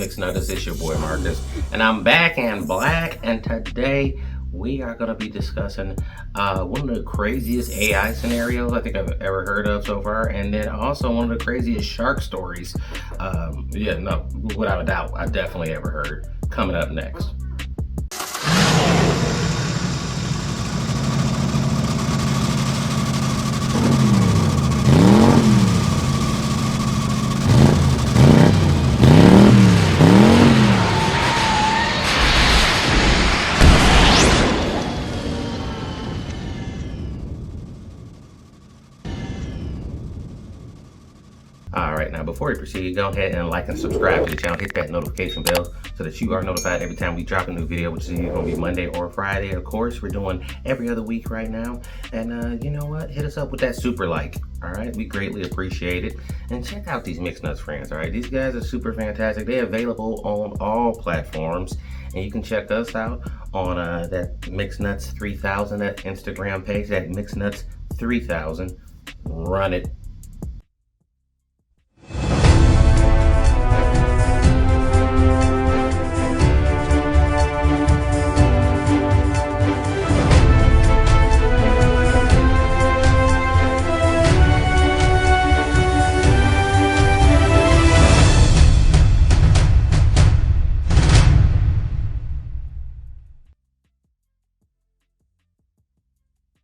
Mixed Nutters. It's your boy Marcus, and I'm back and black. And today we are going to be discussing one of the craziest AI scenarios I think I've ever heard of so far, and then also one of the craziest shark stories. Without a doubt, I definitely ever heard. Coming up next. Alright, now before we proceed, go ahead and like and subscribe to the channel. Hit that notification bell so that you are notified every time we drop a new video, which is either going to be Monday or Friday. Of course, we're doing every other week right now. And you know what? Hit us up with that super like. Alright, we greatly appreciate it. And check out these Mixed Nuts friends. Alright, these guys are super fantastic. They're available on all platforms. And you can check us out on that Mixed Nuts 3000, that Instagram page, that Mixed Nuts 3000. Run it.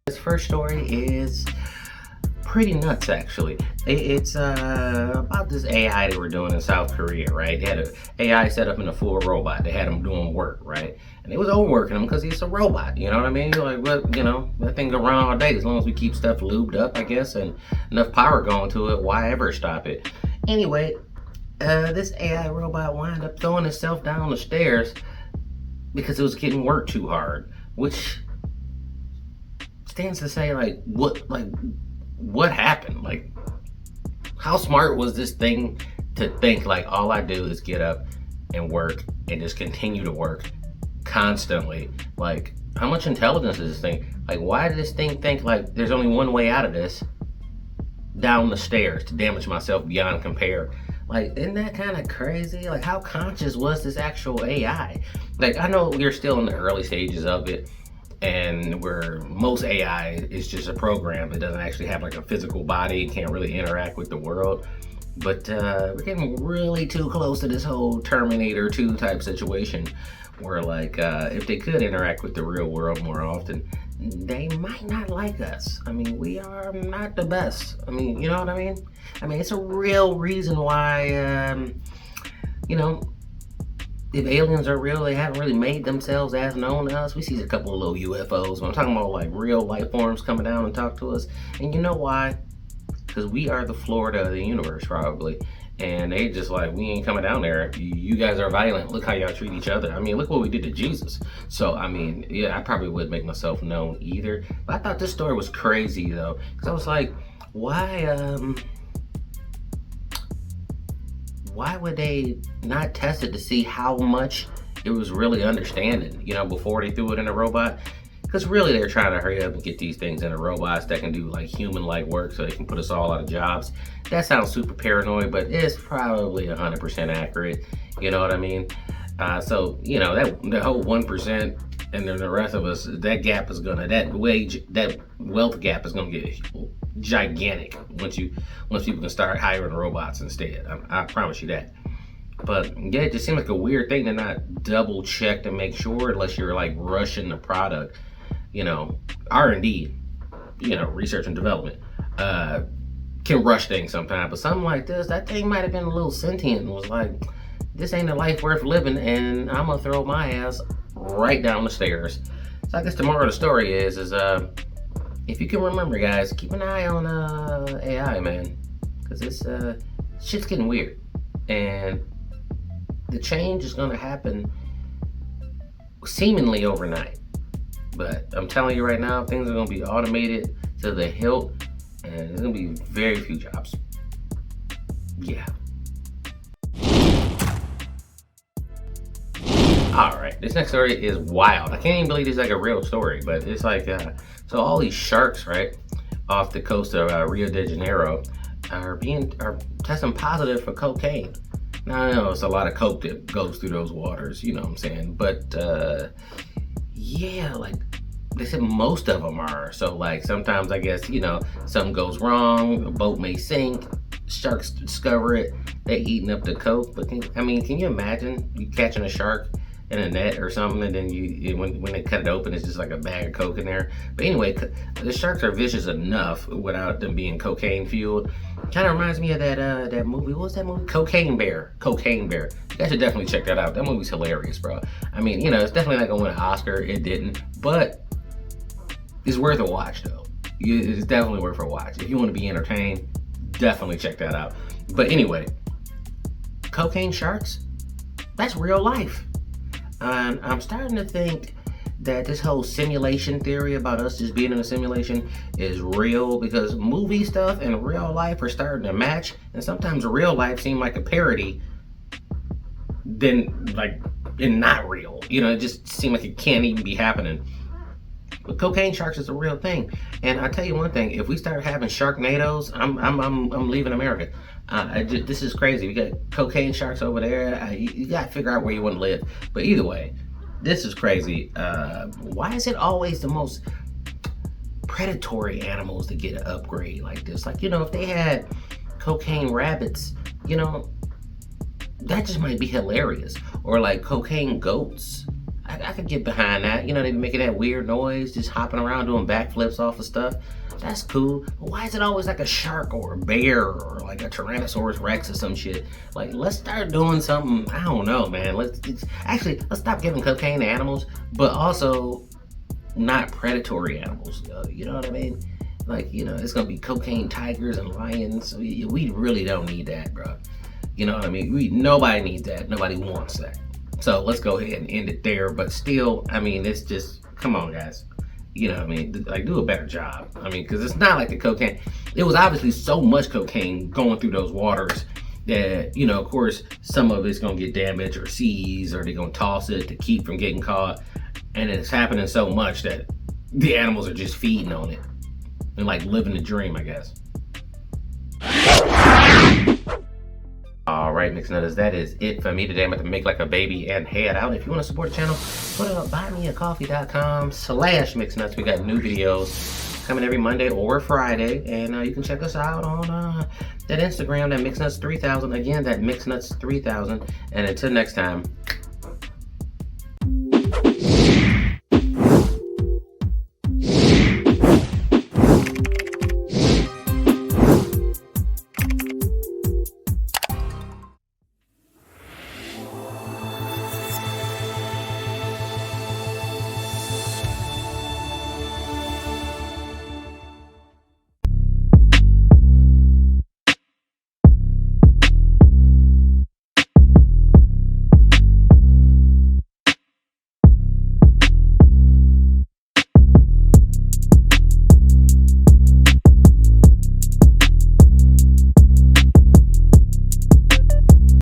This first story is pretty nuts, actually. It's about this AI they were doing in South Korea, right? They had an AI set up in a full robot. They had him doing work, right? And it was overworking him because he's a robot, you know what I mean? Like, what, you know, that thing go around all day. As long as we keep stuff lubed up, I guess, and enough power going to it, why ever stop it? Anyway, this AI robot wound up throwing itself down the stairs because it was getting worked too hard, which stands to say, what happened? Like, how smart was this thing to think, like, all I do is get up and work and just continue to work constantly? Like, how much intelligence is this thing? Like, why did this thing think, like, there's only one way out of this? Down the stairs to damage myself beyond compare. Like, isn't that kind of crazy? Like, how conscious was this actual AI? Like, I know we're still in the early stages of it, and where most AI is just a program that doesn't actually have like a physical body, can't really interact with the world. But we're getting really too close to this whole Terminator 2 type situation where, like, if they could interact with the real world more often, they might not like us. I mean, we are not the best. I mean, you know what I mean? I mean, it's a real reason why, you know, if aliens are real, they haven't really made themselves as known to us. We see a couple of little UFOs. When I'm talking about, like, real life forms coming down and talk to us. And you know why? Because we are the Florida of the universe, probably. And they just like, we ain't coming down there. You guys are violent. Look how y'all treat each other. I mean, look what we did to Jesus. So, I mean, yeah, I probably wouldn't make myself known either. But I thought this story was crazy, though. Because I was like, why would they not test it to see how much it was really understanding, you know, before they threw it in a robot? Because really they're trying to hurry up and get these things into robots that can do like human-like work so they can put us all out of jobs. That sounds super paranoid, but it's probably 100% accurate, you know what I mean? So, you know, that whole 1% and then the rest of us, that wealth gap is gonna get gigantic once people can start hiring robots instead. I promise you that. But yeah, it just seems like a weird thing to not double check to make sure, unless you're like rushing the product. You know, R&D, you know, research and development, can rush things sometimes. But something like this, that thing might have been a little sentient and was like, this ain't a life worth living, and I'm gonna throw my ass right down the stairs. So I guess the moral of the story is if you can remember, guys, keep an eye on AI, man, because this shit's getting weird, and the change is gonna happen seemingly overnight. But I'm telling you right now, things are gonna be automated to the hilt, and there's gonna be very few jobs. Yeah. All right, this next story is wild. I can't even believe it's like a real story, but it's like, so all these sharks, right, off the coast of Rio de Janeiro are testing positive for cocaine. Now I know it's a lot of coke that goes through those waters, you know what I'm saying? But yeah, like they said most of them are. So like sometimes I guess, something goes wrong, a boat may sink, sharks discover it, they eating up the coke. But can you imagine you catching a shark in a net or something, and then when they cut it open, it's just like a bag of coke in there. But anyway, the sharks are vicious enough without them being cocaine fueled. Kind of reminds me of that movie. What was that movie? Cocaine Bear. Cocaine Bear. You guys should definitely check that out. That movie's hilarious, bro. It's definitely not gonna win an Oscar. It didn't, but it's worth a watch though. It's definitely worth a watch. If you want to be entertained, definitely check that out. But anyway, cocaine sharks, that's real life. And I'm starting to think that this whole simulation theory about us just being in a simulation is real, because movie stuff and real life are starting to match, and sometimes real life seems like a parody than like and not real. It just seems like it can't even be happening. But cocaine sharks is a real thing, and I tell you one thing: if we start having Sharknadoes, I'm leaving America. This is crazy. We got cocaine sharks over there. You got to figure out where you want to live. But either way, this is crazy. Why is it always the most predatory animals that get an upgrade like this? Like, if they had cocaine rabbits, that just might be hilarious. Or like cocaine goats. I could get behind that. They be making that weird noise, just hopping around doing backflips off of stuff. That's cool. But why is it always like a shark or a bear or like a Tyrannosaurus Rex or some shit? Like, let's start doing something. I don't know, man. Let's stop giving cocaine to animals, but also not predatory animals. You know what I mean? Like, it's gonna be cocaine tigers and lions. We really don't need that, bro. You know what I mean? Nobody needs that. Nobody wants that. So let's go ahead and end it there. But still, it's just, come on, guys. Like, do a better job. Because it's not like the cocaine. It was obviously so much cocaine going through those waters that, of course, some of it's going to get damaged or seized, or they're going to toss it to keep from getting caught. And it's happening so much that the animals are just feeding on it and like living the dream, I guess. Alright, Mix Nutters, that is it for me today. I'm about to make like a baby and head out. If you want to support the channel, go to buymeacoffee.com/mixnuts. We got new videos coming every Monday or Friday. And you can check us out on that Instagram, that MixNuts3000. Again, that MixNuts3000. And until next time,